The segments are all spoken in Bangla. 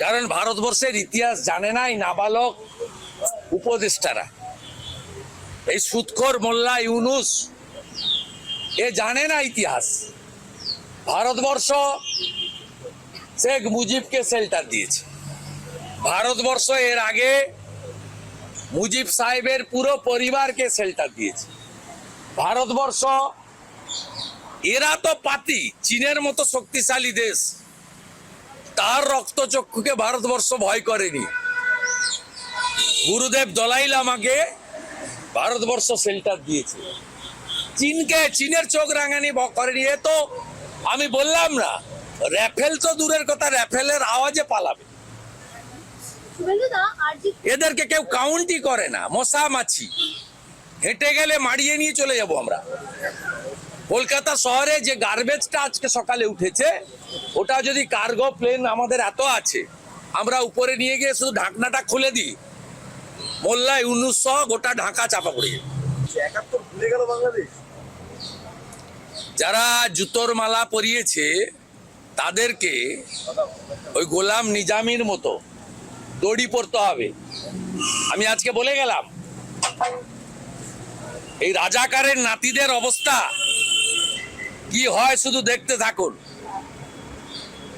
কারণ ভারতবর্ষের ইতিহাস জানে না এই নাবালক উপদেষ্টারা। এই সুদখোর মোল্লা ইউনুস এ জানে না ইতিহাস। ভারতবর্ষ শেখ মুজিবকে শেল্টার দিয়েছে। ভারতবর্ষ এর আগে মুজিব সাহেবের পুরো পরিবারকে শেল্টার দিয়েছে। ভারতবর্ষ এরা তো পাতি, চীনের মতো শক্তিশালী দেশ, তার রক্তচক্ষুকে ভারতবর্ষ ভয় করেনি। গুরুদেব দলাই লামাকে ভারতবর্ষ শেল্টার দিয়েছে। চীনের চোখ রাঙানি করেনি। এ তো আমি বললাম না, রাফেল তো দূরের কথা, রাফেলের আওয়াজে পালাবে। এদেরকে কেউ কাউন্টই করে না, মশা মাছি। হেঁটে গেলে মারিয়ে নিয়ে চলে যাব আমরা। কলকাতা শহরে যে গার্বেজটা আজকে সকালে উঠেছে, ওটা যদি কার্গো প্লেন আমাদের এত আছে, আমরা উপরে নিয়ে গিয়ে শুধু ঢাকনাটা খুলে দিই, মোল্লা ইউনুস সহ গোটা ঢাকা চাপা পড়ে যাবে। যারা জুতোর মালা পরিয়েছে তাদেরকে ওই গোলাম নিজামীর মতো দড়ি পড়তে হবে। আমি আজকে বলে গেলাম, এই রাজাকারের নাতিদের অবস্থা কি হয় শুধু দেখতে থাকুন।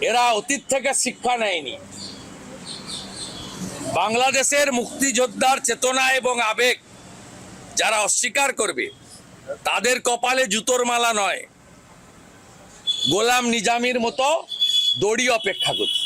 এরা অতীত থেকে শিক্ষা নেয়নি। বাংলাদেশের মুক্তিযোদ্ধার চেতনা এবং আবেগ যারা অস্বীকার করবে, তাদের কপালে জুতোর মালা নয়, গোলাম নিজামীর মতো দড়ি অপেক্ষা করছে।